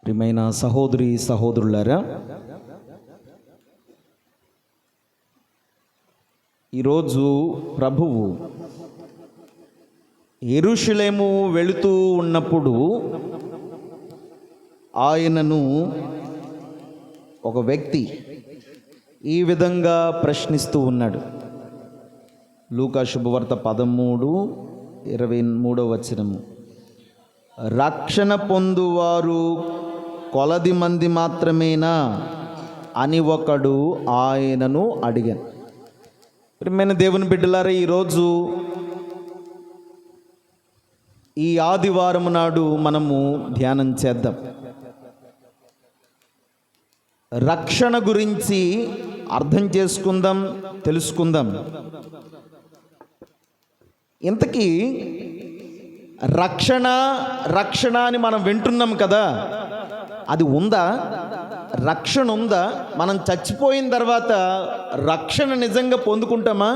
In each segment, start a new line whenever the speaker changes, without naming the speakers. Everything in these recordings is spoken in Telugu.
ప్రియమైన సహోదరి సహోదరులారా, ఈరోజు ప్రభువు యెరూషలేము వెళుతూ ఉన్నప్పుడు ఆయనను ఒక వ్యక్తి ఈ విధంగా ప్రశ్నిస్తూ ఉన్నాడు. లూకా శుభవార్త 13:23 రక్షణ పొందువారు కొలది మంది మాత్రమేనా అని ఒకడు ఆయనను అడిగాను. ప్రియమైన దేవుని బిడ్డలారా, ఈరోజు ఈ ఆదివారం నాడు మనము ధ్యానం చేద్దాం. రక్షణ గురించి అర్థం చేసుకుందాం, తెలుసుకుందాం. ఇంతకీ రక్షణ రక్షణ అని మనం వింటున్నాం కదా, అది ఉందా? రక్షణ ఉందా? మనం చచ్చిపోయిన తర్వాత రక్షణ నిజంగా పొందుకుంటామా?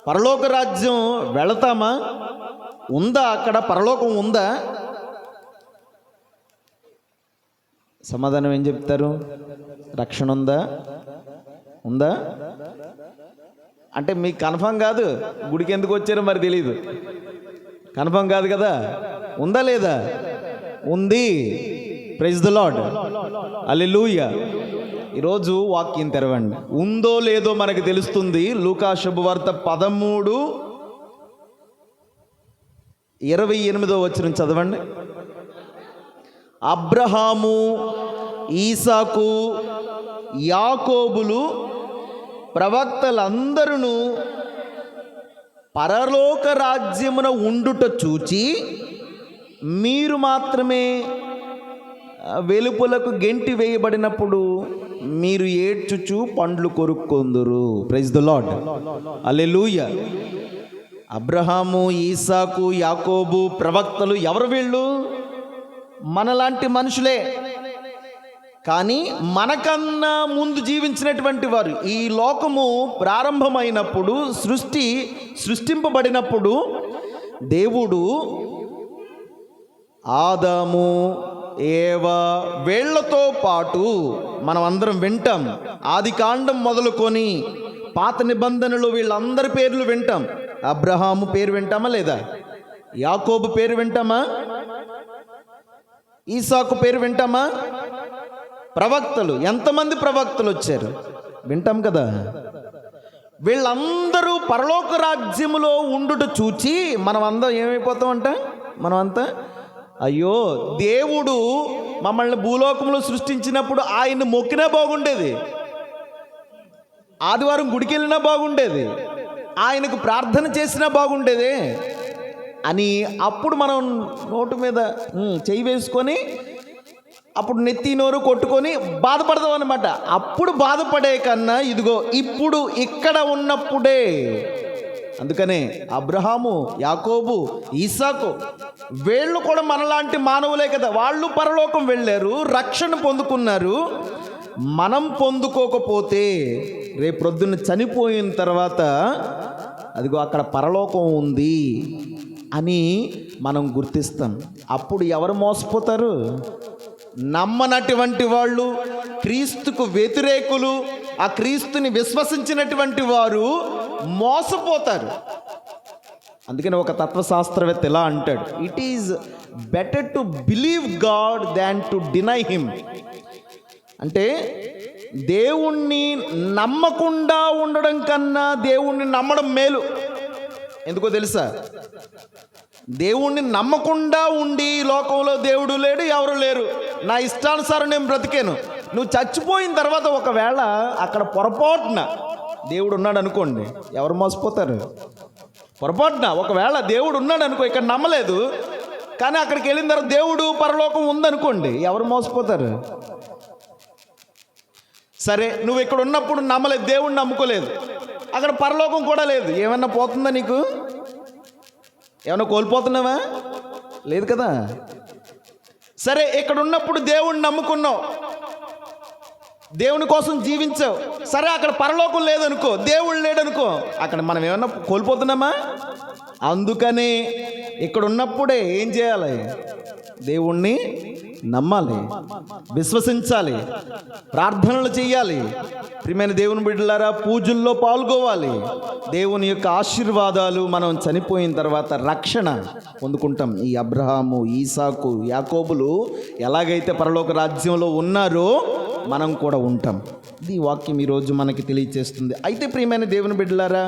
పరలోక రాజ్యం వెళతామా? ఉందా? అక్కడ పరలోకం ఉందా? సమాధానం ఏం చెప్తారు? రక్షణ ఉందా? ఉందా అంటే మీకు కన్ఫర్మ్ కాదు. గుడికి ఎందుకు వచ్చారో మరి తెలియదు. కన్ఫర్మ్ కాదు కదా. ఉందా లేదా? ఉంది. ప్రైజ్ ద లార్డ్, హల్లెలూయా. ఈరోజు వాక్యం తెరవండి. ఉందో లేదో మనకు తెలుస్తుంది. లూకా శుభవార్త 13:28 చదవండి. అబ్రహాము, ఈసాకు, యాకోబులు ప్రవక్తలందరూ పరలోక రాజ్యమున ఉండుట చూచి మీరు మాత్రమే వెలుపలకు గెంటి వేయబడినప్పుడు మీరు ఏడ్చుచు పండ్లు కొరుక్కొందురు. ప్రైజ్ ద లార్డ్, హల్లెలూయా. అబ్రహాము, ఈసాకు, యాకోబు ప్రవక్తలు ఎవరు? వీళ్ళు మనలాంటి మనుషులే, కానీ మనకన్నా ముందు జీవించినటువంటి వారు. ఈ లోకము ప్రారంభమైనప్పుడు, సృష్టింపబడినప్పుడు దేవుడు ఆదాము, ఏవా వీళ్లతో పాటు మనం అందరం వింటాం. ఆది కాండం మొదలుకొని పాత నిబంధనలు వీళ్ళందరి పేర్లు వింటాం. అబ్రహాము పేరు వింటామా లేదా? యాకోబు పేరు వింటామా? ఈసాకు పేరు వింటామా? ప్రవక్తలు, ఎంతమంది ప్రవక్తలు వచ్చారు వింటాం కదా. వీళ్ళందరూ పరలోక రాజ్యములో ఉండుట చూచి మనం అందరం ఏమైపోతామంట? మనమంతా అయ్యో, దేవుడు మమ్మల్ని భూలోకంలో సృష్టించినప్పుడు ఆయన మొక్కినా బాగుండేది, ఆదివారం గుడికి వెళ్ళినా బాగుండేది, ఆయనకు ప్రార్థన చేసినా బాగుండేది అని అప్పుడు మనం నోటు మీద చెయ్యి వేసుకొని అప్పుడు నెత్తి నోరు కొట్టుకొని బాధపడతాం అన్నమాట. అప్పుడు బాధపడే కన్నా ఇదిగో ఇప్పుడు ఇక్కడ ఉన్నప్పుడే. అందుకనే అబ్రహాము, యాకోబు, ఈసాకు వీళ్ళు కూడా మనలాంటి మానవులే కదా. వాళ్ళు పరలోకం వెళ్ళారు, రక్షణ పొందుకున్నారు. మనం పొందుకోకపోతే రేపొద్దున చనిపోయిన తర్వాత అదిగో అక్కడ పరలోకం ఉంది అని మనం గుర్తిస్తాం. అప్పుడు ఎవరు మోసపోతారు? నమ్మనటువంటి వాళ్ళు, క్రీస్తుకు వ్యతిరేకులు, ఆ క్రీస్తుని విశ్వసించినటువంటి వారు మోసపోతారు. అందుకని ఒక తత్వశాస్త్రవేత్త ఇలా అంటాడు, it is better to believe God than to deny him. అంటే దేవుణ్ణి నమ్మకుండా ఉండడం కన్నా దేవుణ్ణి నమ్మడం మేలు. ఎందుకో తెలుసా? దేవుణ్ణి నమ్మకుండా ఉండి లోకంలో దేవుడు లేడు, ఎవరు లేరు, నా ఇష్టానుసారం నేను బ్రతికాను. నువ్వు చచ్చిపోయిన తర్వాత ఒకవేళ అక్కడ పొరపాటున దేవుడు ఉన్నాడు అనుకోండి, ఎవరు మోసపోతారు? పొరపాటున ఒకవేళ దేవుడు ఉన్నాడు అనుకో, ఇక్కడ నమ్మలేదు కానీ అక్కడికి వెళ్ళిన తర్వాత దేవుడు పరలోకం ఉందనుకోండి, ఎవరు మోసపోతారు? సరే, నువ్వు ఇక్కడ ఉన్నప్పుడు నమ్మలేదు, దేవుడిని నమ్ముకోలేదు, అక్కడ పరలోకం కూడా లేదు, ఏమన్నా పోతుందా నీకు? ఏమన్నా కోల్పోతున్నావా? లేదు కదా. సరే, ఇక్కడ ఉన్నప్పుడు దేవుణ్ణి నమ్ముకున్నావు, దేవుని కోసం జీవించావు, సరే అక్కడ పరలోకం లేదనుకో, దేవుడు లేడనుకో, అక్కడ మనం ఏమన్నా కోల్పోతున్నామా? అందుకని ఇక్కడ ఉన్నప్పుడే ఏం చేయాలి? దేవుణ్ణి నమ్మాలి, విశ్వసించాలి, ప్రార్థనలు చేయాలి. ప్రియమైన దేవుని బిడ్డలారా, పూజల్లో పాల్గొవాలి. దేవుని యొక్క ఆశీర్వాదాలు మనం చనిపోయిన తర్వాత రక్షణ పొందుకుంటాం. ఈ అబ్రహాము, ఈసాకు, యాకోబులు ఎలాగైతే పరలోక రాజ్యంలో ఉన్నారో మనం కూడా ఉంటాం. ఇది వాక్యం ఈరోజు మనకి తెలియచేస్తుంది. అయితే ప్రియమైన దేవుని బిడ్డలారా,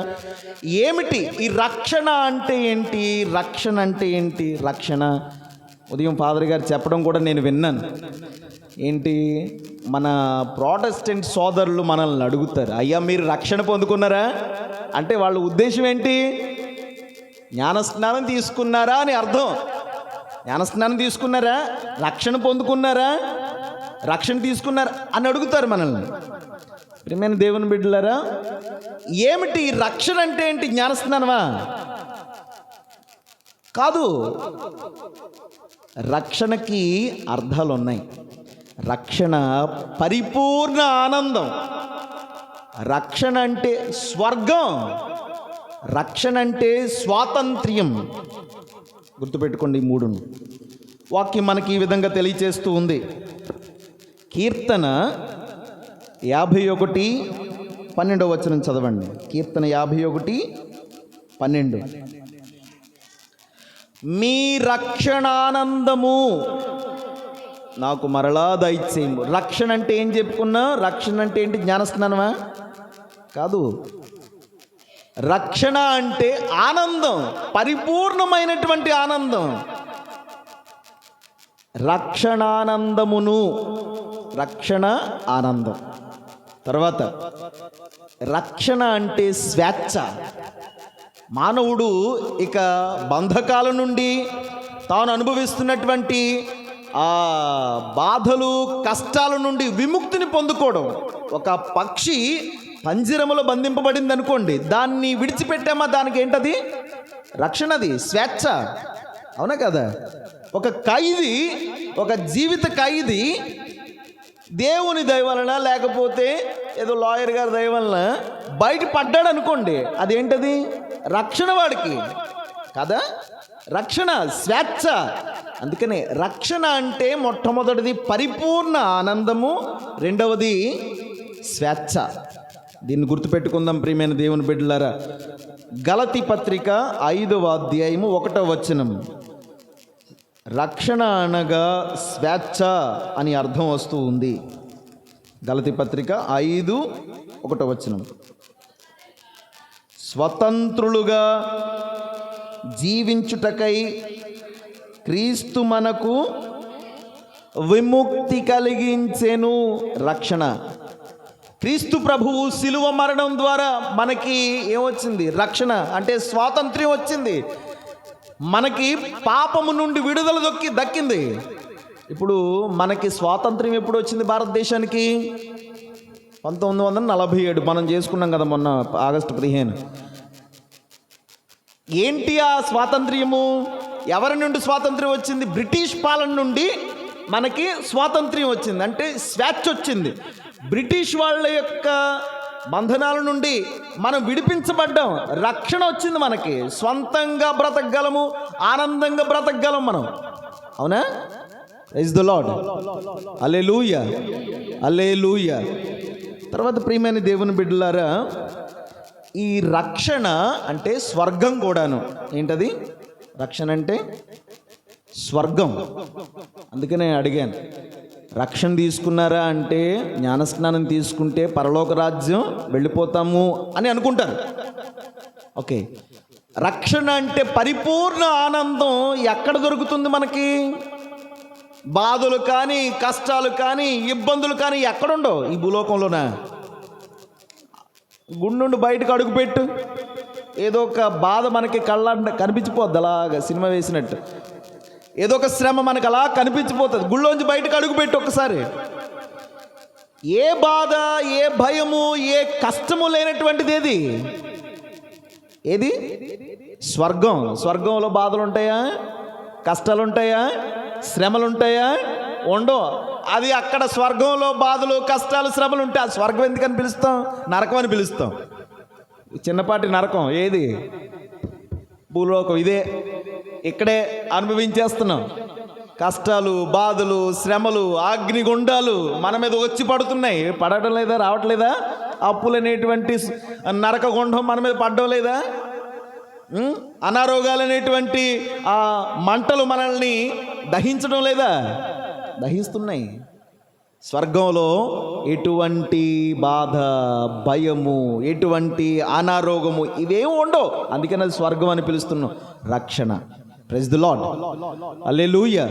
ఏమిటి ఈ రక్షణ అంటే ఏంటి? రక్షణ అంటే ఏంటి? రక్షణ ఉదయం ఫాదర్ గారు చెప్పడం కూడా నేను విన్నాను. ఏంటి, మన ప్రొటెస్టెంట్ సోదరులు మనల్ని అడుగుతారు, అయ్యా మీరు రక్షణ పొందుకున్నారా అంటే వాళ్ళ ఉద్దేశం ఏంటి? జ్ఞానస్నానం తీసుకున్నారా అని అర్థం. జ్ఞానస్నానం తీసుకున్నారా, రక్షణ పొందుకున్నారా, రక్షణ తీసుకున్నారా అని అడుగుతారు మనల్ని. ప్రియమైన దేవుని బిడ్డలారా, ఏమిటి రక్షణ అంటే ఏంటి? జ్ఞానస్నానమా? కాదు. రక్షణకి అర్థాలు ఉన్నాయి. రక్షణ పరిపూర్ణ ఆనందం. రక్షణ అంటే స్వర్గం. రక్షణ అంటే స్వాతంత్ర్యం. గుర్తుపెట్టుకోండి ఈ మూడును. వాక్యం మనకి ఈ విధంగా తెలియచేస్తూ ఉంది. కీర్తన 51:12 చదవండి. కీర్తన 51:12. మీ రక్షణానందము నాకు మరలా దయచేయము. రక్షణ అంటే ఏం చెప్పుకున్నా? రక్షణ అంటే ఏంటి? జ్ఞానస్నానమా? కాదు. రక్షణ అంటే ఆనందం, పరిపూర్ణమైనటువంటి ఆనందం. రక్షణానందమును, రక్షణ ఆనందం. తర్వాత రక్షణ అంటే స్వేచ్ఛ. మానవుడు ఇక బంధకాల నుండి, తాను అనుభవిస్తున్నటువంటి ఆ బాధలు, కష్టాల నుండి విముక్తిని పొందుకోవడం. ఒక పక్షి పంజరములో బంధింపబడింది అనుకోండి, దాన్ని విడిచిపెట్టామా, దానికి ఏంటది? రక్షణ, అది స్వేచ్ఛ. అవునా కదా? ఒక ఖైదీ, ఒక జీవిత ఖైదీ దేవుని దయ వలన, లేకపోతే ఏదో లాయర్ గారి దయ వలన బయట పడ్డాడు అనుకోండి, అదేంటది? రక్షణ వాడికి కదా. రక్షణ, స్వేచ్ఛ. అందుకనే రక్షణ అంటే మొట్టమొదటిది పరిపూర్ణ ఆనందము, రెండవది స్వేచ్ఛ. దీన్ని గుర్తుపెట్టుకుందాం ప్రియమైన దేవుని బిడ్డలారా. గలతీ పత్రిక 5:1 రక్షణ అనగా స్వేచ్ఛ అని అర్థం వస్తూ ఉంది. గలతీ పత్రిక 5:1 స్వతంత్రులుగా జీవించుటకై క్రీస్తు మనకు విముక్తి కలిగించెను. రక్షణ. క్రీస్తు ప్రభువు శిలువ మరణం ద్వారా మనకి ఏమొచ్చింది? రక్షణ అంటే స్వాతంత్ర్యం వచ్చింది. మనకి పాపము నుండి విడుదల దక్కింది. ఇప్పుడు మనకి స్వాతంత్ర్యం ఎప్పుడు వచ్చింది భారతదేశానికి? 1947 మనం చేసుకున్నాం కదా, మొన్న ఆగస్టు 15. ఏంటి ఆ స్వాతంత్ర్యము? ఎవరి నుండి స్వాతంత్ర్యం వచ్చింది? బ్రిటిష్ పాలన నుండి మనకి స్వాతంత్ర్యం వచ్చింది. అంటే స్వేచ్ఛ వచ్చింది. బ్రిటిష్ వాళ్ళ యొక్క బంధనాల నుండి మనం విడిపించబడ్డాం. రక్షణ వచ్చింది మనకి. స్వంతంగా బ్రతకగలము, ఆనందంగా బ్రతకగలం మనం. అవునా? Praise the lord. Hallelujah, hallelujah. తర్వాత ప్రియమైన దేవుని బిడ్డలారా, ఈ రక్షణ అంటే స్వర్గం కూడాను. ఏంటది? రక్షణ అంటే స్వర్గం. అందుకనే అడిగాను, రక్షణ తీసుకున్నారా అంటే జ్ఞానస్నానం తీసుకుంటే పరలోక రాజ్యం వెళ్ళిపోతాము అని అనుకుంటారు. ఓకే, రక్షణ అంటే పరిపూర్ణ ఆనందం ఎక్కడ దొరుకుతుంది మనకి? బాధలు కానీ, కష్టాలు కానీ, ఇబ్బందులు కానీ ఎక్కడుండవు ఈ భూలోకంలోనా? గుండు నుండి బయటకు అడుగుపెట్టు, ఏదో ఒక బాధ మనకి కళ్ళ కనిపించిపోద్ది, అలాగా సినిమా వేసినట్టు. ఏదో ఒక శ్రమ మనకు అలా కనిపించిపోతుంది. గుళ్ళోంచి బయటకు అడుగుపెట్టి ఒక్కసారి, ఏ బాధ, ఏ భయము, ఏ కష్టము లేనటువంటిది ఏది? ఏది? స్వర్గం. స్వర్గంలో బాధలు ఉంటాయా? కష్టాలు ఉంటాయా? శ్రమలు ఉంటాయా? ఉండవు. అది అక్కడ స్వర్గంలో బాధలు, కష్టాలు, శ్రమలు ఉంటాయి. ఆ స్వర్గం ఎందుకని పిలుస్తాం? నరకం అని పిలుస్తాం. చిన్నపాటి నరకం ఏది? భూలోకం. ఇదే, ఇక్కడే అనుభవించేస్తున్నాం. కష్టాలు, బాధలు, శ్రమలు, అగ్నిగుండాలు మన మీద వచ్చి పడుతున్నాయి. పడటం లేదా? రావట్లేదా? అప్పులు అనేటువంటి నరకగుండం మన మీద పడడం లేదా? అనారోగ్యాలు అనేటువంటి ఆ మంటలు మనల్ని దహించడం లేదా? దహిస్తున్నాయి. స్వర్గంలో ఎటువంటి బాధ, భయము, ఎటువంటి అనారోగ్యము ఇవేం ఉండవు. అందుకని అది స్వర్గం అని పిలుస్తున్నాం. రక్షణ. Praise the lord. హల్లెలూయా.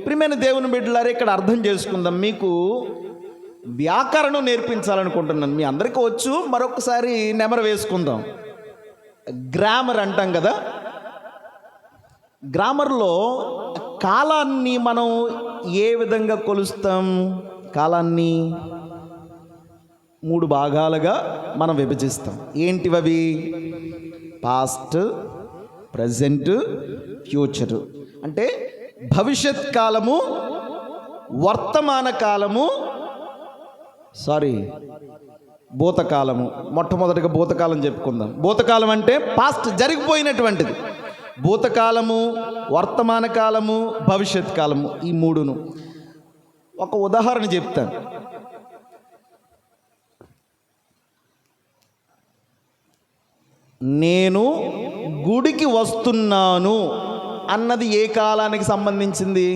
ప్రియమైన దేవుని బిడ్డలారా, ఇక్కడ అర్థం చేసుకుందాం. మీకు వ్యాకరణం నేర్పించాలనుకుంటున్నాను. మీ అందరికీ వచ్చు, మరొకసారి నెమరు వేసుకుందాం. గ్రామర్ అంటాం కదా. గ్రామర్లో కాలాన్ని మనం ఏ విధంగా కొలుస్తాం? కాలాన్ని 3 భాగాలుగా మనం విభజిస్తాం. ఏంటివవి? Past, present, future. అంటే భవిష్యత్ కాలము, వర్తమాన కాలము, భూతకాలము. మొట్టమొదటిగా భూతకాలం చెప్పుకుందాం. భూతకాలం అంటే పాస్ట్, జరిగిపోయినటువంటిది. భూతకాలము, వర్తమాన కాలము, భవిష్యత్ కాలము, ఈ 3ను. ఒక ఉదాహరణ చెప్తాను. నేను గుడికి వస్తున్నాను అన్నది ఏ కాలానికి సంబంధించింది?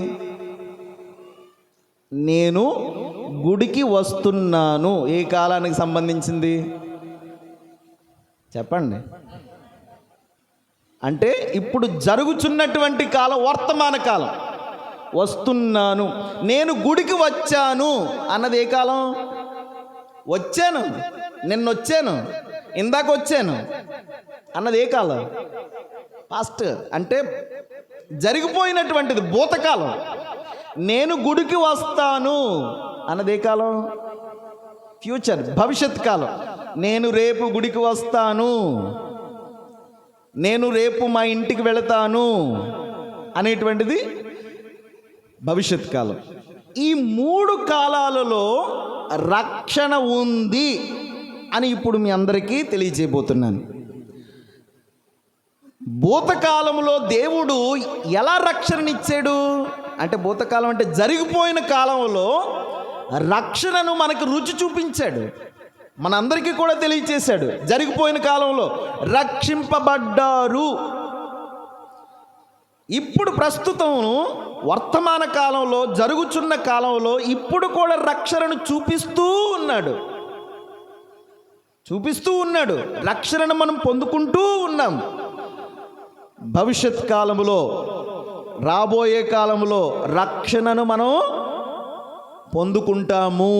నేను గుడికి వస్తున్నాను ఏ కాలానికి సంబంధించింది? చెప్పండి. అంటే ఇప్పుడు జరుగుతున్నటువంటి కాలం వర్తమాన కాలం. వస్తున్నాను, నేను గుడికి వచ్చాను అన్నది ఏ కాలం? వచ్చాను, నిన్న వచ్చాను, ఇందాక వచ్చాను అన్నది ఏ కాలం? పాస్ట్. అంటే జరిగిపోయినటువంటిది, భూతకాలం. నేను గుడికి వస్తాను అన్నది ఏ కాలం? ఫ్యూచర్, భవిష్యత్ కాలం. నేను రేపు గుడికి వస్తాను, నేను రేపు మా ఇంటికి వెళతాను అనేటువంటిది భవిష్యత్ కాలం. ఈ 3 కాలాలలో రక్షణ ఉంది అని ఇప్పుడు మీ అందరికీ తెలియజేయబోతున్నాను. భూతకాలంలో దేవుడు ఎలా రక్షణనిచ్చాడు అంటే, భూతకాలం అంటే జరిగిపోయిన కాలంలో రక్షణను మనకు రుచి చూపించాడు, మనందరికీ కూడా తెలియచేశాడు. జరిగిపోయిన కాలంలో రక్షింపబడ్డారు. ఇప్పుడు ప్రస్తుతం వర్తమాన కాలంలో, జరుగుతున్న కాలంలో ఇప్పుడు కూడా రక్షణను చూపిస్తూ ఉన్నాడు. రక్షణను మనం పొందుకుంటూ ఉన్నాం. భవిష్యత్ కాలములో, రాబోయే కాలంలో రక్షణను మనం పొందుకుంటాము.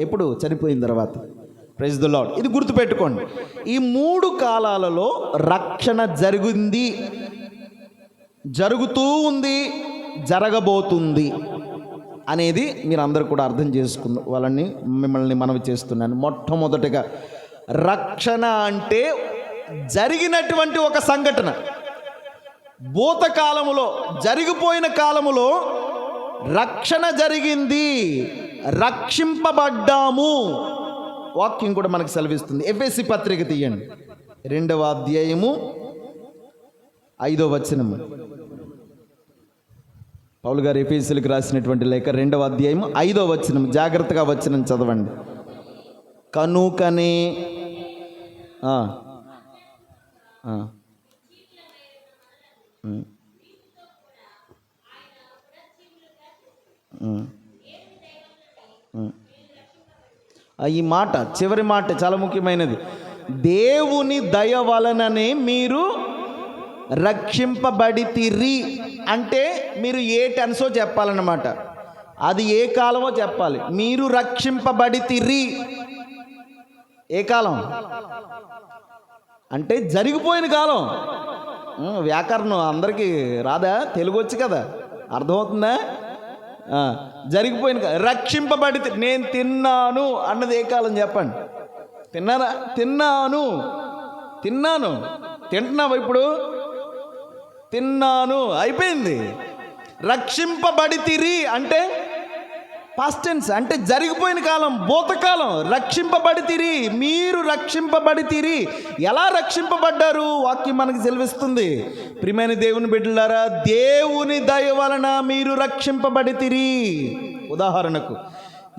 ఎప్పుడు? చనిపోయిన తర్వాత. Praise the Lord. ఇది గుర్తుపెట్టుకోండి. ఈ 3 కాలాలలో రక్షణ జరిగింది, జరుగుతూ ఉంది, జరగబోతుంది అనేది మీరు అందరూ కూడా అర్థం చేసుకున్న వాళ్ళని మిమ్మల్ని మనవి చేస్తున్నాను. మొట్టమొదటిగా రక్షణ అంటే జరిగినటువంటి ఒక సంఘటన. భూతకాలములో, జరిగిపోయిన కాలములో రక్షణ జరిగింది, రక్షింపబడ్డాము. వాక్యం కూడా మనకు సెలవిస్తుంది. ఎఫెసీ పత్రిక తీయండి, 2వ అధ్యాయము 5వ వచనము. పౌలు గారు ఎఫెసీలకు రాసినటువంటి లేఖ 2వ అధ్యాయము 5వ వచనం. జాగ్రత్తగా వచనం చదవండి. కనుకనే ఈ మాట, చివరి మాట చాలా ముఖ్యమైనది. దేవుని దయ వలననే మీరు రక్షింపబడితిరి. అంటే మీరు ఏ టెన్సో చెప్పాలన్నమాట, అది ఏ కాలమో చెప్పాలి. మీరు రక్షింపబడితిరి ఏ కాలం అంటే జరిగిపోయిన కాలం. వ్యాకరణం అందరికీ రాదా? తెలుగు వచ్చు కదా, అర్థమవుతుందా? జరిగిపోయిన రక్షింపబడితే, నేను తిన్నాను అన్నది ఏ కాలం చెప్పండి? తిన్నారా? తిన్నాను. తింటున్నావా ఇప్పుడు? తిన్నాను, అయిపోయింది. రక్షింపబడితిరి అంటే పాస్ట్ అంటే జరిగిపోయిన కాలం, భూతకాలం. రక్షింపబడితిరి, మీరు రక్షింపబడితిరి. ఎలా రక్షింపబడ్డారు? వాక్యం మనకు సెలవిస్తుంది. ప్రియమైన దేవుని బిడ్డలారా, దేవుని దయ వలన మీరు రక్షింపబడితిరి. ఉదాహరణకు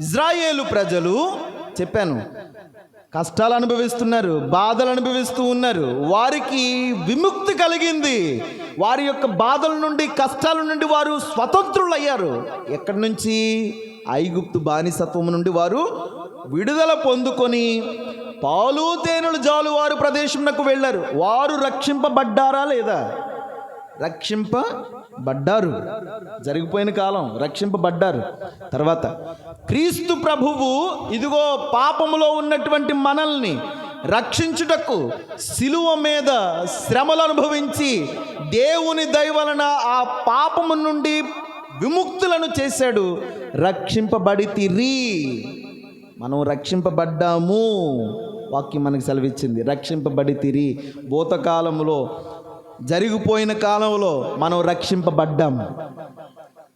ఇజ్రాయేలు ప్రజలు చెప్పాను, కష్టాలు అనుభవిస్తున్నారు, బాధలు అనుభవిస్తూ ఉన్నారు. వారికి విముక్తి కలిగింది. వారి యొక్క బాధల నుండి, కష్టాల నుండి వారు స్వతంత్రులు అయ్యారు. ఎక్కడి నుంచి? ఐగుప్తు బానిసత్వం నుండి వారు విడుదల పొందుకొని పాలు తేనెలు జాలు వారు ప్రదేశంకు వెళ్ళారు. వారు రక్షింపబడ్డారా లేదా? రక్షింపబడ్డారు. జరిగిపోయిన కాలం, రక్షింపబడ్డారు. తర్వాత క్రీస్తు ప్రభువు ఇదిగో పాపములో ఉన్నటువంటి మనల్ని రక్షించుటకు సిలువ మీద శ్రమలు అనుభవించి దేవుని దయ వలన ఆ పాపము నుండి విముక్తులను చేశాడు. రక్షింపబడితిరి. మనం రక్షింపబడ్డాము. వాక్యం మనకు సెలవిచ్చింది, రక్షింపబడితిరి. భూతకాలంలో, జరిగిపోయిన కాలంలో మనం రక్షింపబడ్డాం.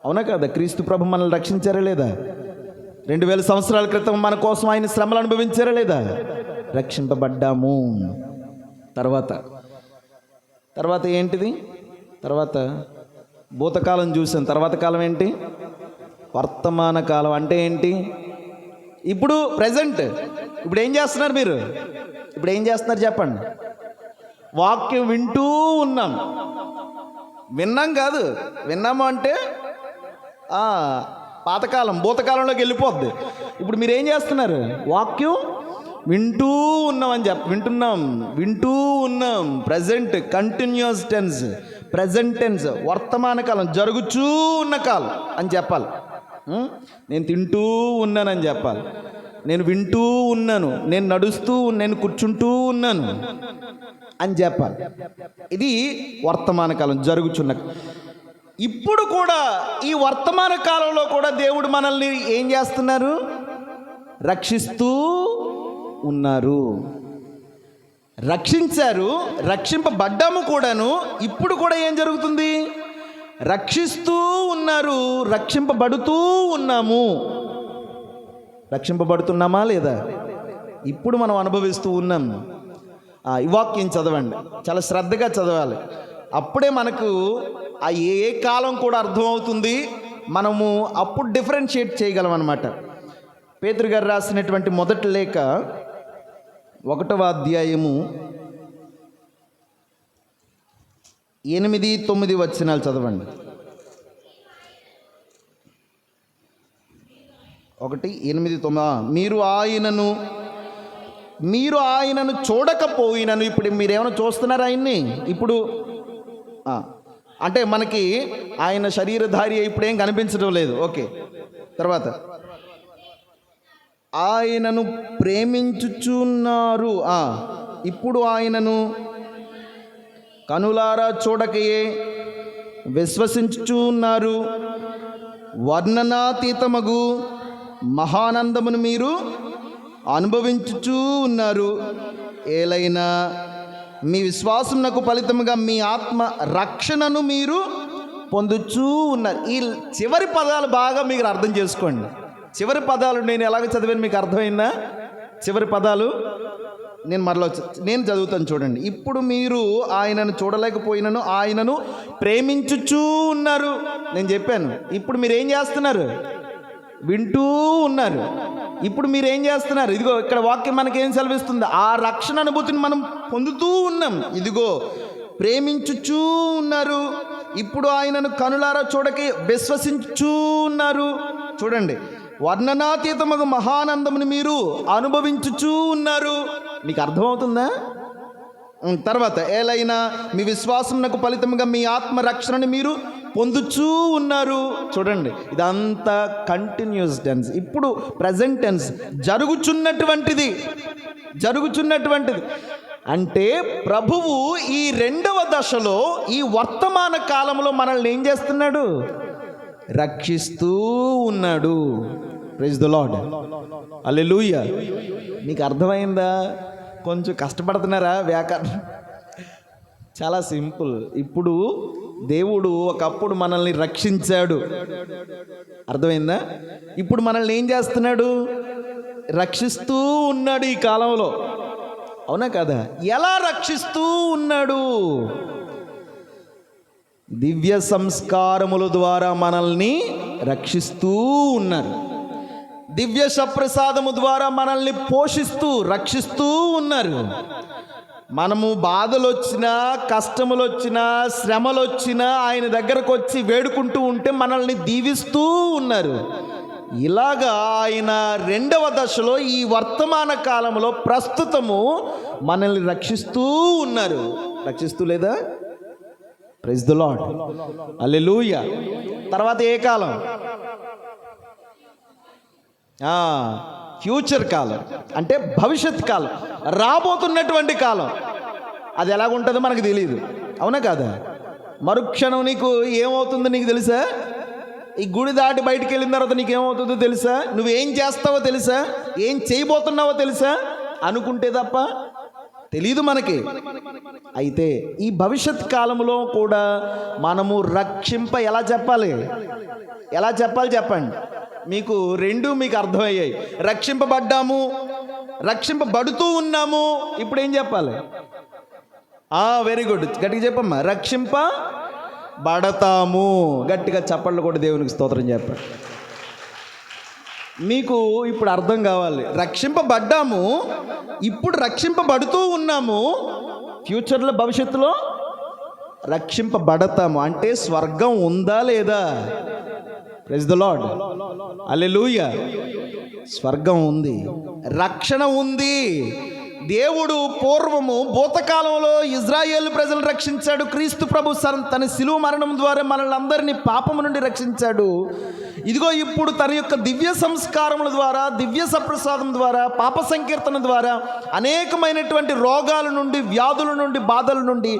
అవునా కదా? క్రీస్తు ప్రభు మనల్ని రక్షించారా లేదా? 2000 సంవత్సరాల క్రితం మన కోసం ఆయన శ్రమలు అనుభవించారా లేదా? రక్షింపబడ్డాము. తర్వాత ఏంటిది? తర్వాత భూతకాలం చూసాం. తర్వాత కాలం ఏంటి? వర్తమాన కాలం. అంటే ఏంటి? ఇప్పుడు ప్రజెంట్. ఇప్పుడు ఏం చేస్తున్నారు మీరు? ఇప్పుడు ఏం చేస్తున్నారు చెప్పండి. వాక్యం వింటూ ఉన్నాం. విన్నాం కాదు, విన్నాము అంటే పాతకాలం, భూతకాలంలోకి వెళ్ళిపోద్ది. ఇప్పుడు మీరు ఏం చేస్తున్నారు? వాక్యం వింటూ ఉన్నామని వింటూ ఉన్నాం. Present, continuous tense, present tense, వర్తమాన కాలం, జరుగుచూ ఉన్న కాలం అని చెప్పాలి. నేను తింటూ ఉన్నానని చెప్పాలి. నేను వింటూ ఉన్నాను, నేను నడుస్తూ, నేను కూర్చుంటూ ఉన్నాను అని చెప్పాలి. ఇది వర్తమాన కాలం, జరుగుచున్న. ఇప్పుడు కూడా ఈ వర్తమాన కాలంలో కూడా దేవుడు మనల్ని ఏం చేస్తున్నారు? రక్షిస్తూ ఉన్నారు. రక్షించారు, రక్షింపబడ్డాము కూడాను. ఇప్పుడు కూడా ఏం జరుగుతుంది? రక్షిస్తూ ఉన్నారు, రక్షింపబడుతూ ఉన్నాము. రక్షింపబడుతున్నామా లేదా? ఇప్పుడు మనం అనుభవిస్తూ ఉన్నాం. ఈ వాక్యం చదవండి, చాలా శ్రద్ధగా చదవాలి. అప్పుడే మనకు ఆ ఏ కాలం కూడా అర్థమవుతుంది. మనము అప్పుడు డిఫరెన్షియేట్ చేయగలం అన్నమాట. పేతురు గారు రాసినటువంటి మొదటి లేఖ 1వ అధ్యాయము 8, 9 వచనాలు చదవండి. 1, 8, 9. మీరు ఆయనను చూడకపోయినను. ఇప్పుడు మీరేమైనా చూస్తున్నారు ఆయన్ని? ఇప్పుడు అంటే మనకి ఆయన శరీరధారి ఇప్పుడేం కనిపించడం లేదు. ఓకే. తర్వాత ఆయనను ప్రేమించుచున్నారు. ఇప్పుడు ఆయనను కనులారా చూడకయే విశ్వసించుచున్నారు. వర్ణనాతీతమగు మహానందమును మీరు అనుభవించుచూ ఉన్నారు. ఏలైనా మీ విశ్వాసమునకు ఫలితముగా మీ ఆత్మ రక్షణను మీరు పొందుచూ ఉన్నారు. ఈ చివరి పదాలు బాగా మీరు అర్థం చేసుకోండి. చివరి పదాలు నేను ఎలాగ చదివాను మీకు అర్థమైందా? చివరి పదాలు నేను చదువుతాను చూడండి. ఇప్పుడు మీరు ఆయనను చూడలేకపోయినను ఆయనను ప్రేమించుచూ ఉన్నారు. నేను చెప్పాను. ఇప్పుడు మీరు ఏం చేస్తున్నారు? వింటూ ఉన్నారు. ఇప్పుడు మీరు ఏం చేస్తున్నారు? ఇదిగో ఇక్కడ వాక్యం మనకేం సెలవిస్తుంది? ఆ రక్షణ అనుభూతిని మనం పొందుతూ ఉన్నాం. ఇదిగో ప్రేమించుచూ ఉన్నారు. ఇప్పుడు ఆయనను కనులారా చూడకి విశ్వసించుచూ ఉన్నారు. చూడండి, వర్ణనాతీతమగు మహానందముని మీరు అనుభవించుచూ ఉన్నారు. మీకు అర్థమవుతుందా? తర్వాత ఏలైనా మీ విశ్వాసమునకు ఫలితముగా మీ ఆత్మ రక్షణని మీరు పొందుచూ ఉన్నారు. చూడండి, ఇదంతా కంటిన్యూస్ టెన్స్. ఇప్పుడు ప్రజెంట్ టెన్స్, జరుగుచున్నటువంటిది. అంటే ప్రభువు ఈ 2వ దశలో, ఈ వర్తమాన కాలంలో మనల్ని ఏం చేస్తున్నాడు? రక్షిస్తూ ఉన్నాడు. Praise the lord. హల్లెలూయా. మీకు అర్థమైందా? కొంచెం కష్టపడుతున్నారా? వ్యాకరణం చాలా సింపుల్. ఇప్పుడు దేవుడు ఒకప్పుడు మనల్ని రక్షించాడు, అర్థమైందా? ఇప్పుడు మనల్ని ఏం చేస్తున్నాడు? రక్షిస్తూ ఉన్నాడు ఈ కాలంలో, అవునా కదా? ఎలా రక్షిస్తూ ఉన్నాడు? దివ్య సంస్కారముల ద్వారా మనల్ని రక్షిస్తూ ఉన్నారు. దివ్య సప్రసాదము ద్వారా మనల్ని పోషిస్తూ రక్షిస్తూ ఉన్నారు. మనము బాధలు వచ్చినా, కష్టములు వచ్చినా, శ్రమలు వచ్చినా ఆయన దగ్గరకు వచ్చి వేడుకుంటూ ఉంటే మనల్ని దీవిస్తూ ఉన్నారు. ఇలాగా ఆయన రెండవ దశలో ఈ వర్తమాన కాలంలో ప్రస్తుతము మనల్ని రక్షిస్తూ ఉన్నారు. రక్షిస్తూ లేదా? ప్రైజ్ ది లార్డ్, హల్లెలూయా. తర్వాత ఏ కాలం? ఫ్యూచర్ కాలం, అంటే భవిష్యత్ కాలం, రాబోతున్నటువంటి కాలం. అది ఎలాగుంటుందో మనకు తెలియదు, అవునా కాదా? మరుక్షణం నీకు ఏమవుతుందో నీకు తెలుసా? ఈ గుడి దాటి బయటికి వెళ్ళిన తర్వాత నీకు ఏమవుతుందో తెలుసా? నువ్వేం చేస్తావో తెలుసా? ఏం చేయబోతున్నావో తెలుసా? అనుకుంటే తప్ప తెలీదు మనకి. అయితే ఈ భవిష్యత్ కాలంలో కూడా మనము ఎలా చెప్పాలి? ఎలా చెప్పాలి చెప్పండి? మీకు రెండు మీకు అర్థమయ్యాయి. రక్షింపబడ్డాము, రక్షింపబడుతూ ఉన్నాము. ఇప్పుడు ఏం చెప్పాలి? వెరీ గుడ్, గట్టిగా చెప్పమ్మా. రక్షింపబడతాము. గట్టిగా చప్పట్లు కూడా దేవునికి స్తోత్రం చెప్పండి. మీకు ఇప్పుడు అర్థం కావాలి. రక్షింపబడ్డాము, ఇప్పుడు రక్షింపబడుతూ ఉన్నాము, ఫ్యూచర్లో భవిష్యత్తులో రక్షింపబడతాము. అంటే స్వర్గం ఉందా లేదా? ప్రైజ్ ది లార్డ్, హల్లెలూయా. స్వర్గం ఉంది, రక్షణ ఉంది. దేవుడు పూర్వము భూతకాలంలో ఇజ్రాయేలు ప్రజలను రక్షించాడు. క్రీస్తు ప్రభు తన శిలువ మరణం ద్వారా మనల్ని అందరినీ పాపము నుండి రక్షించాడు. ఇదిగో ఇప్పుడు తన యొక్క దివ్య సంస్కారముల ద్వారా, దివ్య సప్రసాదం ద్వారా, పాప సంకీర్తన ద్వారా అనేకమైనటువంటి రోగాల నుండి, వ్యాధుల నుండి, బాధల నుండి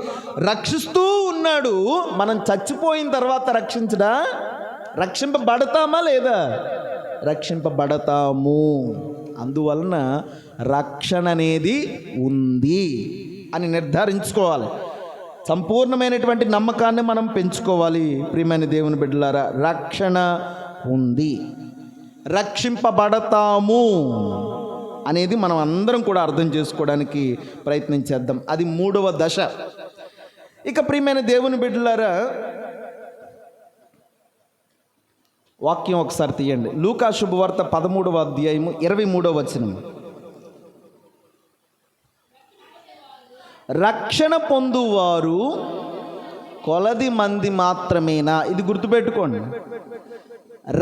రక్షిస్తూ ఉన్నాడు. మనం చచ్చిపోయిన తర్వాత రక్షింపబడతామా లేదా? రక్షింపబడతాము. అందువలన రక్షణ అనేది ఉంది అని నిర్ధారించుకోవాలి. సంపూర్ణమైనటువంటి నమ్మకాన్ని మనం పెంచుకోవాలి. ప్రియమైన దేవుని బిడ్డలారా, రక్షణ ఉంది, రక్షింపబడతాము అనేది మనం అందరం కూడా అర్థం చేసుకోవడానికి ప్రయత్నం చేద్దాం. అది మూడవ దశ. ఇక ప్రియమైన దేవుని బిడ్డలారా, వాక్యం ఒకసారి తీయండి. లూకా శుభవార్త 13వ అధ్యాయము 23వ వచనం. రక్షణ పొందువారు కొలది మంది మాత్రమేనా? ఇది గుర్తుపెట్టుకోండి.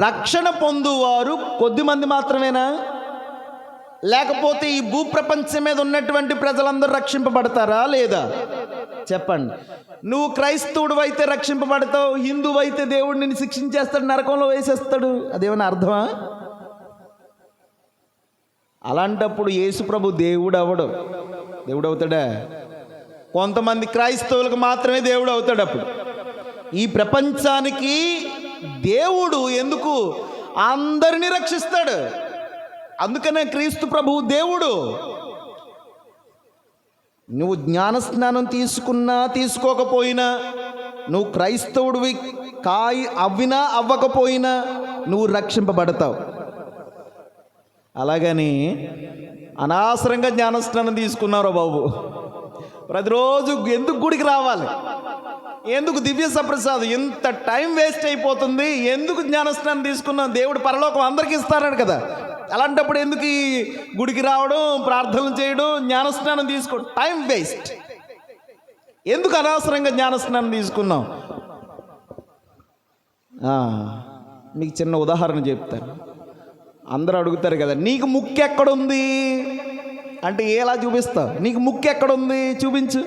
రక్షణ పొందువారు కొద్ది మంది మాత్రమేనా? లేకపోతే ఈ భూప్రపంచం మీద ఉన్నటువంటి ప్రజలందరూ రక్షింపబడతారా లేదా? చెప్పండి. నువ్వు క్రైస్తవుడు అయితే రక్షింపబడతావు, హిందువు అయితే దేవుడు నిన్ను శిక్షించేస్తాడు, నరకంలో వేసేస్తాడు. అదేమైనా అర్థమా? అలాంటప్పుడు యేసు ప్రభు దేవుడు అవడు. దేవుడు అవుతాడా? కొంతమంది క్రైస్తవులకు మాత్రమే దేవుడు అవుతాడు. అప్పుడు ఈ ప్రపంచానికి దేవుడు ఎందుకు? అందరినీ రక్షిస్తాడు. అందుకనే క్రీస్తు ప్రభువు దేవుడు. నువ్వు జ్ఞానస్నానం తీసుకున్నా తీసుకోకపోయినా, నువ్వు క్రైస్తవుడివి అవ్వినా అవ్వకపోయినా నువ్వు రక్షింపబడతావు. అలాగని అనవసరంగా జ్ఞానస్నానం తీసుకున్నారో బాబు, ప్రతిరోజు ఎందుకు గుడికి రావాలి? ఎందుకు దివ్య సప్రసాదం? ఎంత టైం వేస్ట్ అయిపోతుంది. ఎందుకు జ్ఞానస్నానం తీసుకున్నాం? దేవుడు పరలోకం అందరికీ ఇస్తారని కదా. అలాంటప్పుడు ఎందుకు ఈ గుడికి రావడం, ప్రార్థనలు చేయడం, జ్ఞానస్నానం తీసుకోవడం? Time waste. ఎందుకు అనవసరంగా జ్ఞానస్నానం తీసుకున్నాం? మీకు చిన్న ఉదాహరణ చెప్తాను. అందరూ అడుగుతారు కదా, నీకు ముక్కు ఎక్కడుంది అంటే ఎలా చూపిస్తావు? నీకు ముక్కు ఎక్కడుంది చూపించు.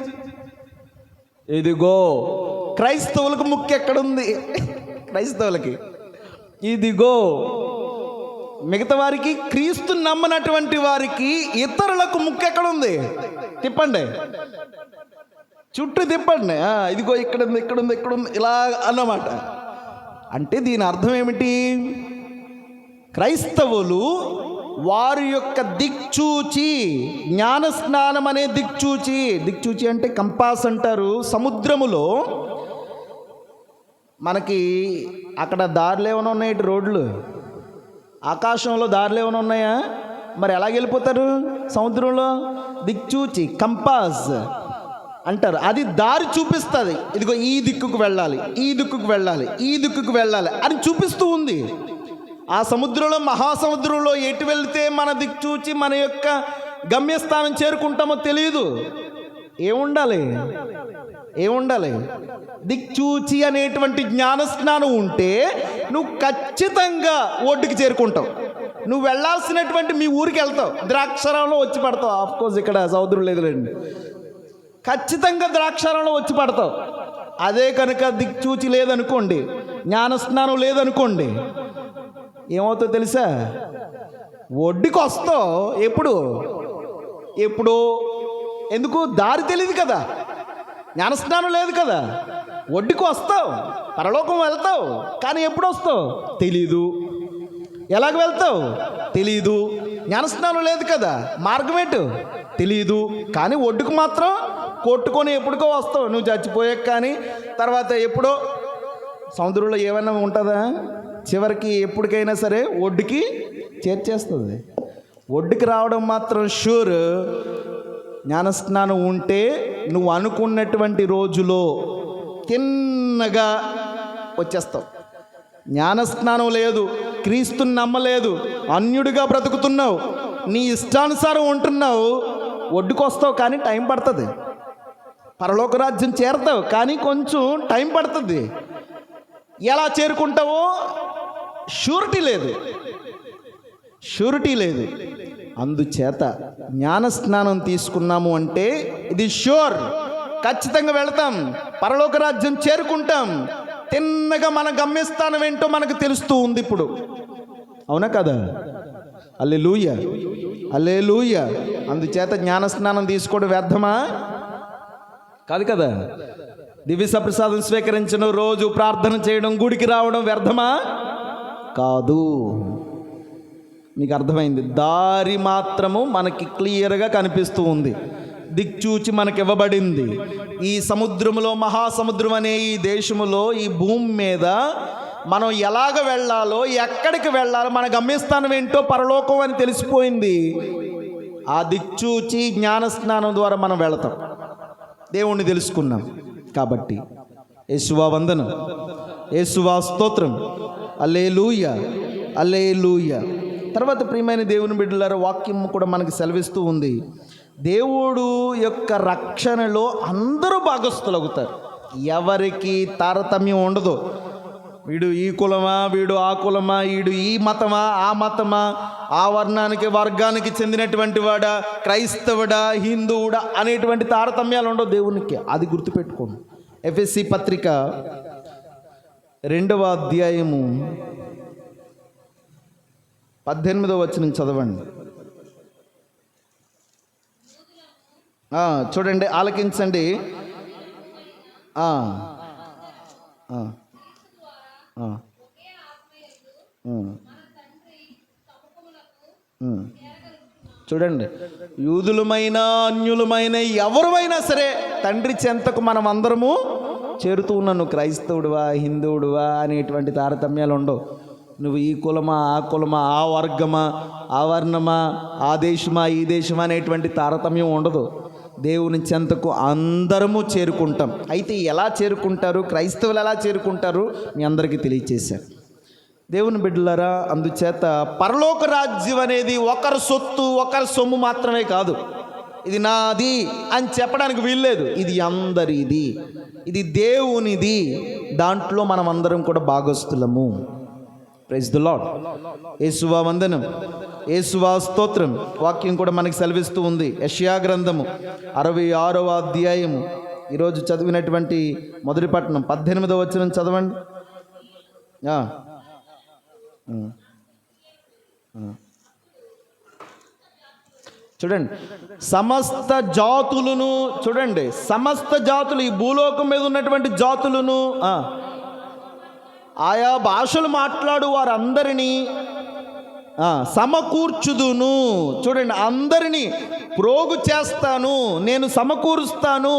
ఇదిగో. క్రైస్తవులకు ముక్కు ఎక్కడుంది? క్రైస్తవులకి ఇదిగో. మిగతా వారికి, క్రీస్తు నమ్మనటువంటి వారికి, ఇతరులకు ముక్కు ఎక్కడుంది? తిప్పండి, చుట్టూ తిప్పండి. ఇదిగో ఇక్కడుంది, ఇక్కడుంది, ఇక్కడుంది, ఇలా అన్నమాట. అంటే దీని అర్థం ఏమిటి? క్రైస్తవులు వారి యొక్క దిక్చూచి, జ్ఞానస్నానం అనే దిక్చూచి అంటే కంపాస్ అంటారు. సముద్రములో మనకి అక్కడ దారులు ఏమైనా ఉన్నాయి, ఇటు రోడ్లు, ఆకాశంలో దారులు ఏమైనా ఉన్నాయా? మరి ఎలాగ వెళ్ళిపోతారు సముద్రంలో? దిక్చూచి కంపాస్ అంటారు, అది దారి చూపిస్తుంది. ఇదిగో ఈ దిక్కుకు వెళ్ళాలి, ఈ దిక్కుకు వెళ్ళాలి, ఈ దిక్కుకు వెళ్ళాలి అని చూపిస్తూ ఉంది. ఆ సముద్రంలో, మహాసముద్రంలో ఎటు వెళ్తే మన దిక్చూచి మన యొక్క గమ్యస్థానం చేరుకుంటామో తెలియదు. ఏముండాలి? దిక్చూచి అనేటువంటి జ్ఞానస్నానం ఉంటే నువ్వు ఖచ్చితంగా ఒడ్డుకి చేరుకుంటావు. నువ్వు వెళ్ళాల్సినటువంటి మీ ఊరికి వెళ్తావు, ద్రాక్షారామంలో వచ్చి పడతావు. ఆఫ్కోర్స్ ఇక్కడ సముద్రం లేదులేండి, ఖచ్చితంగా ద్రాక్షారామంలో వచ్చి పడతావు. అదే కనుక దిక్చూచి లేదనుకోండి, జ్ఞానస్నానం లేదనుకోండి, ఏమవుతుందో తెలుసా? ఒడ్డుకి వస్తావు ఎప్పుడు ఎందుకు? దారి తెలియదు కదా, జ్ఞానస్నానం లేదు కదా. ఒడ్డుకు వస్తావు, పరలోకం వెళ్తావు, కానీ ఎప్పుడు వస్తావు తెలీదు. ఎలాగ వెళ్తావు తెలీదు. జ్ఞానస్నానం లేదు కదా, మార్గం ఏంటో తెలీదు. కానీ ఒడ్డుకు మాత్రం కొట్టుకొని ఎప్పుడుకో వస్తావు. నువ్వు చచ్చిపోయాక కానీ తర్వాత ఎప్పుడో. సముద్రంలో ఏమైనా ఉంటుందా? చివరికి ఎప్పటికైనా సరే ఒడ్డుకి చేర్చేస్తుంది. ఒడ్డుకి రావడం మాత్రం షూర్. జ్ఞానస్నానం ఉంటే నువ్వు అనుకున్నటువంటి రోజులో తిన్నగా వచ్చేస్తావు. జ్ఞానస్నానం లేదు, క్రీస్తుని నమ్మలేదు, అన్యుడిగా బ్రతుకుతున్నావు, నీ ఇష్టానుసారం ఉంటున్నావు, ఒడ్డుకు వస్తావు కానీ టైం పడుతుంది. పరలోక రాజ్యం చేరతావు కానీ కొంచెం టైం పడుతుంది. ఎలా చేరుకుంటావో షూరిటీ లేదు. అందుచేత జ్ఞానస్నానం తీసుకున్నాము అంటే ఇది షూర్, ఖచ్చితంగా వెళతాం, పరలోక రాజ్యం చేరుకుంటాం. తిన్నగా మన గమ్యస్థానం ఏంటో మనకు తెలుస్తూ ఉంది ఇప్పుడు. అవునా కదా? హల్లెలూయా. అందుచేత జ్ఞానస్నానం తీసుకోవడం వ్యర్థమా? కాదు కదా. దివ్య సప్రసాదం స్వీకరించడం, రోజు ప్రార్థన చేయడం, గుడికి రావడం వ్యర్థమా? కాదు. మీకు అర్థమైంది. దారి మాత్రము మనకి క్లియర్గా కనిపిస్తూ ఉంది, దిక్చూచి మనకి ఇవ్వబడింది. ఈ సముద్రములో, మహాసముద్రం అనే ఈ దేశములో, ఈ భూమి మీద మనం ఎలాగ వెళ్ళాలో, ఎక్కడికి వెళ్ళాలో, మన గమ్యస్థానం ఏంటో పరలోకం అని తెలిసిపోయింది. ఆ దిక్చూచి జ్ఞానస్నానం ద్వారా మనం వెళతాం, దేవుణ్ణి తెలుసుకున్నాం. కాబట్టి యేసువా వందనం, యేసువా స్తోత్రం, హల్లెలూయా. తర్వాత ప్రియమైన దేవుని బిడ్డలారా, వాక్యం కూడా మనకి సెలవిస్తూ ఉంది, దేవుడు యొక్క రక్షణలో అందరూ భాగస్థులవుతారు. ఎవరికి తారతమ్యం ఉండదు. వీడు ఈ కులమా, వీడు ఆ కులమా, వీడు ఈ మతమా, ఆ మతమా, ఆ వర్గానికి చెందినటువంటి వాడా, క్రైస్తవుడా, హిందువుడా అనేటువంటి తారతమ్యాలు ఉండవు దేవునికి. అది గుర్తుపెట్టుకోండి. ఎఫెసీ పత్రిక 2వ అధ్యాయము 18వ వచనం చదవండి. చూడండి, ఆలకించండి. చూడండి, యూదులమైన అన్యులమైన ఎవరుమైనా సరే తండ్రి చెంతకు మనం అందరము చేరుతూ ఉన్నాం. నువ్వు క్రైస్తవుడువా, హిందువుడువా అనేటువంటి తారతమ్యాలు ఉండవు. నువ్వు ఈ కులమా, ఆ కులమా, ఆ వర్గమా, ఆ వర్ణమా, ఆ దేశమా, ఈ దేశమా అనేటువంటి తారతమ్యం ఉండదు. దేవుని చెంతకు అందరము చేరుకుంటాం. అయితే ఎలా చేరుకుంటారు, క్రైస్తవులు ఎలా చేరుకుంటారు మీ అందరికీ తెలియచేశారు. దేవుని బిడ్డలారా, అందుచేత పరలోక రాజ్యం అనేది ఒకరి సొత్తు, ఒకరి సొమ్ము మాత్రమే కాదు. ఇది నాది అని చెప్పడానికి వీల్లేదు. ఇది అందరిది, ఇది దేవునిది. దాంట్లో మనం అందరం కూడా భాగస్థులము. Praise the lord. యేసువా వందనం, యేసువా స్తోత్రం. వాక్యం కూడా మనకి సెలవిస్తూ ఉంది. యెషయా గ్రంథము 66వ అధ్యాయము, ఈరోజు చదివినటువంటి మొదటి పట్టణం 18వ వచనం చదవండి. చూడండి, సమస్త జాతులను, చూడండి సమస్త జాతులు, ఈ భూలోకం మీద ఉన్నటువంటి జాతులను, ఆయా భాషలు మాట్లాడు వారందరినీ సమకూర్చుదును. చూడండి, అందరినీ ప్రోగు చేస్తాను, నేను సమకూరుస్తాను,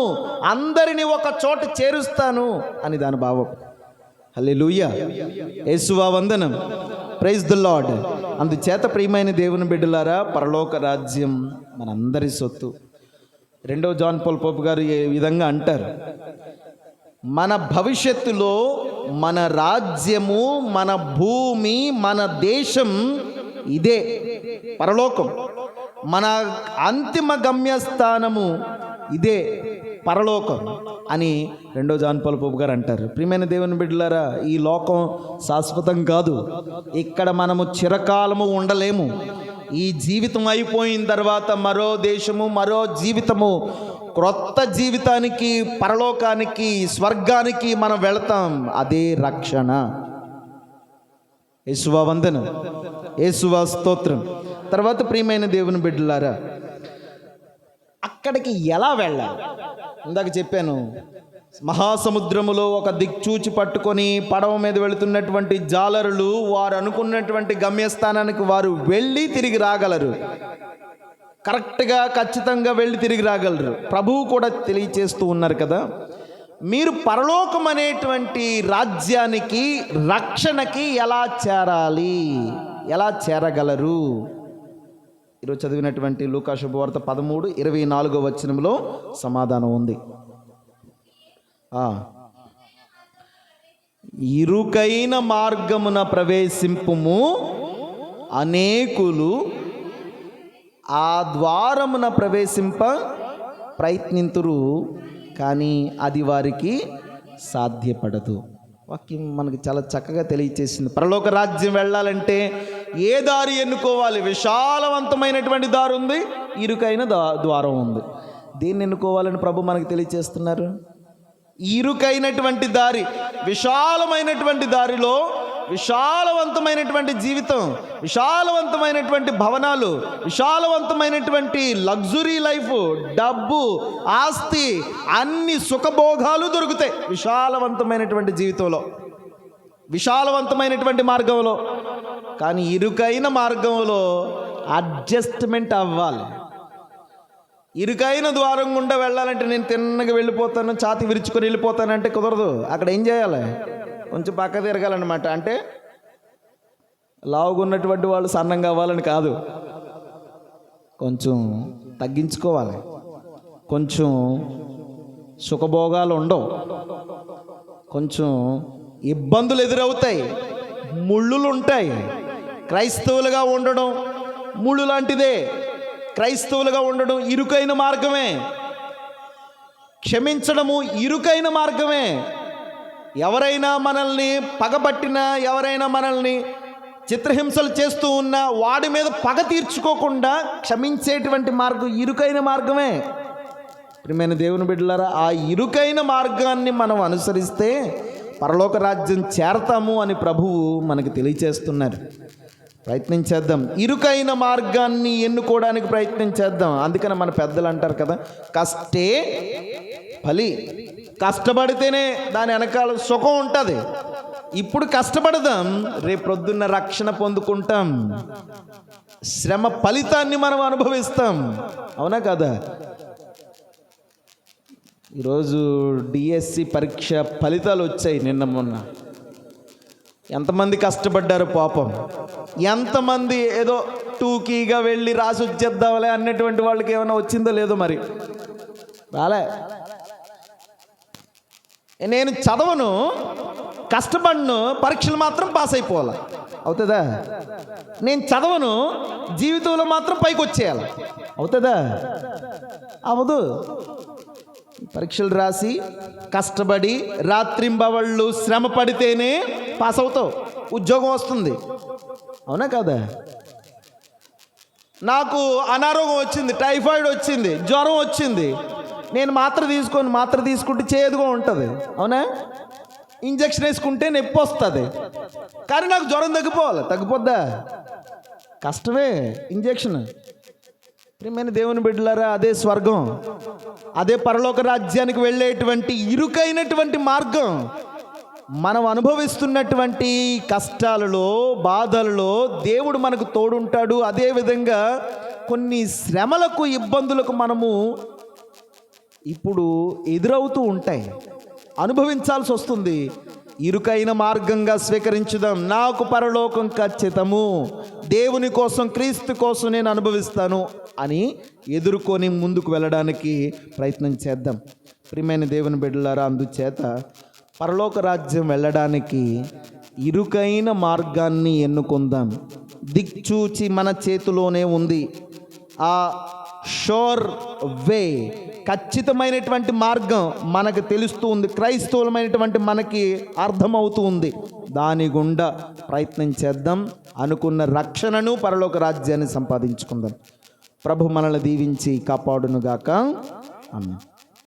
అందరినీ ఒక చోట చేరుస్తాను అని దాని భావం. హల్లెలూయా, యేసువా వందనం, ప్రైజ్ ది లార్డ్. అందుచేత ప్రియమైన దేవుని బిడ్డలారా, పరలోక రాజ్యం మనందరి సొత్తు. 2వ జాన్ పాల్ పోప్ గారు ఈ విధంగా అంటారు, మన భవిష్యత్తులో మన రాజ్యము, మన భూమి, మన దేశం ఇదే పరలోకం. మన అంతిమ గమ్యస్థానము ఇదే పరలోకం అని 2వ జాన్ పాల్ పోప్ గారు అంటారు. ప్రియమైన దేవుని బిడ్డలారా, ఈ లోకం శాశ్వతం కాదు. ఇక్కడ మనము చిరకాలము ఉండలేము. ఈ జీవితం అయిపోయిన తర్వాత మరో దేశము, మరో జీవితము, క్రొత్త జీవితానికి, పరలోకానికి, స్వర్గానికి మనం వెళతాం. అదే రక్షణ. యేసువా వందనం, యేసువా స్తోత్రం. తర్వాత ప్రియమైన దేవుని బిడ్డలారా, అక్కడికి ఎలా వెళ్ళాలి? ఇందాక చెప్పాను, మహాసముద్రములో ఒక దిక్చూచి పట్టుకొని పడవ మీద వెళుతున్నటువంటి జాలరులు వారు అనుకున్నటువంటి గమ్యస్థానానికి వారు వెళ్ళి తిరిగి రాగలరు. కరెక్ట్గా, ఖచ్చితంగా వెళ్ళి తిరిగి రాగలరు. ప్రభువు కూడా తెలియచేస్తూ ఉన్నారు కదా, మీరు పరలోకం అనేటువంటి రాజ్యానికి, రక్షణకి ఎలా చేరాలి, ఎలా చేరగలరు? ఈరోజు చదివినటువంటి లూకా శుభవార్త 13:24 వచనంలో సమాధానం ఉంది. ఇరుకైన మార్గమున ప్రవేశింపుము, అనేకులు ఆ ద్వారమున ప్రవేశింప ప్రయత్నింతురు, కానీ అది వారికి సాధ్యపడదు. వాక్యం మనకి చాలా చక్కగా తెలియచేసింది. పరలోక రాజ్యం వెళ్ళాలంటే ఏ దారి ఎన్నుకోవాలి? విశాలవంతమైనటువంటి దారి ఉంది, ఇరుకైన ద్వారం ఉంది. దేన్ని ఎన్నుకోవాలని ప్రభు మనకు తెలియచేస్తున్నారు? ఇరుకైనటువంటి దారి, విశాలమైనటువంటి దారిలో విశాలవంతమైనటువంటి జీవితం, విశాలవంతమైనటువంటి భవనాలు, విశాలవంతమైనటువంటి లగ్జరీ లైఫ్, డబ్బు, ఆస్తి, అన్ని సుఖభోగాలు దొరుకుతాయి విశాలవంతమైనటువంటి జీవితంలో, విశాలవంతమైనటువంటి మార్గంలో. కానీ ఇరుకైన మార్గంలో అడ్జస్ట్మెంట్ అవ్వాలి. ఇరుకైన ద్వారం గుండా వెళ్ళాలంటే నేను తిన్నగా వెళ్ళిపోతాను, ఛాతి విరుచుకొని వెళ్ళిపోతానంటే కుదరదు. అక్కడ ఏం చేయాలి? కొంచెం పక్క తిరగాలన్నమాట. అంటే లావుగున్నటువంటి వాళ్ళు సన్నంగా అవ్వాలని కాదు, కొంచెం తగ్గించుకోవాలి. కొంచెం సుఖభోగాలు ఉండవు, కొంచెం ఇబ్బందులు ఎదురవుతాయి, ముళ్ళులు ఉంటాయి. క్రైస్తవులుగా ఉండడం ముళ్ళు లాంటిదే. క్రైస్తవులుగా ఉండడం ఇరుకైన మార్గమే. క్షమించడము ఇరుకైన మార్గమే. ఎవరైనా మనల్ని పగబట్టినా, ఎవరైనా మనల్ని చిత్రహింసలు చేస్తూ ఉన్నా వాడి మీద పగ తీర్చుకోకుండా క్షమించేటువంటి మార్గం ఇరుకైన మార్గమే. ప్రియమైన దేవుని బిడ్డలారా, ఆ ఇరుకైన మార్గాన్ని మనం అనుసరిస్తే పరలోక రాజ్యం చేరతాము అని ప్రభువు మనకు తెలియచేస్తున్నారు. ప్రయత్నం చేద్దాం, ఇరుకైన మార్గాన్ని ఎన్నుకోవడానికి ప్రయత్నం చేద్దాం. అందుకని మన పెద్దలు అంటారు కదా, కష్టే ఫలి. కష్టపడితేనే దాని వెనకాల సుఖం ఉంటుంది. ఇప్పుడు కష్టపడదాం, రేపు ప్రొద్దున్న రక్షణ పొందుకుంటాం, శ్రమ ఫలితాన్ని మనం అనుభవిస్తాం. అవునా కదా? ఈరోజు డిఎస్సి పరీక్ష ఫలితాలు వచ్చాయి నిన్న మొన్న. ఎంతమంది కష్టపడ్డారు పాపం. ఎంతమంది ఏదో టూకీగా వెళ్ళి రాసి వచ్చేద్దాంలే అన్నటువంటి వాళ్ళకి ఏమైనా వచ్చిందో లేదో మరి. రాలే. నేను చదవను, కష్టపడను, పరీక్షలు మాత్రం పాస్ అయిపోవాలి. అవుతుందా? నేను చదవను, జీవితంలో మాత్రం పైకి వచ్చేయాలి. అవుతుందా? అవదు. పరీక్షలు రాసి కష్టపడి రాత్రింబవళ్ళు శ్రమ పడితేనే పాస్ అవుతావు, ఉద్యోగం వస్తుంది. అవునా కదా? నాకు అనారోగ్యం వచ్చింది, టైఫాయిడ్ వచ్చింది, జ్వరం వచ్చింది, నేను మాత్ర తీసుకుంటే చేదుగా ఉంటుంది. అవునా? ఇంజక్షన్ వేసుకుంటే నొప్పి వస్తుంది, కానీ నాకు జ్వరం తగ్గిపోద్దా? కష్టమే ఇంజక్షన్. ప్రియమైన దేవుని బిడ్డలారా, అదే స్వర్గం, అదే పరలోక రాజ్యానికి వెళ్ళేటువంటి ఇరుకైనటువంటి మార్గం. మనం అనుభవిస్తున్నటువంటి కష్టాలలో, బాధలలో దేవుడు మనకు తోడుంటాడు. అదేవిధంగా కొన్ని శ్రమలకు, ఇబ్బందులకు మనము ఇప్పుడు ఎదురవుతూ ఉంటాయి, అనుభవించాల్సి వస్తుంది. ఇరుకైన మార్గంగా స్వీకరించుదాం. నాకు పరలోకం ఖచ్చితము, దేవుని కోసం క్రీస్తు కోసం నేను అనుభవిస్తాను అని ఎదుర్కొని ముందుకు వెళ్ళడానికి ప్రయత్నం చేద్దాం. ప్రియమైన దేవుని బిడ్డలారా, అందుచేత పరలోక రాజ్యం వెళ్ళడానికి ఇరుకైన మార్గాన్ని ఎన్నుకుందాం. దిక్చూచి మన చేతిలోనే ఉంది. ఆ షోర్ వే, ఖచ్చితమైనటువంటి మార్గం మనకు తెలుస్తూ ఉంది, క్రైస్తవులమైనటువంటి మనకి అర్థమవుతూ ఉంది. దాని గుండా ప్రయత్నం చేద్దాం. అనుకున్న రక్షణను, పరలోక రాజ్యాన్ని సంపాదించుకుందాం. ప్రభు మనల్ని దీవించి కాపాడునుగాక. ఆమేన్.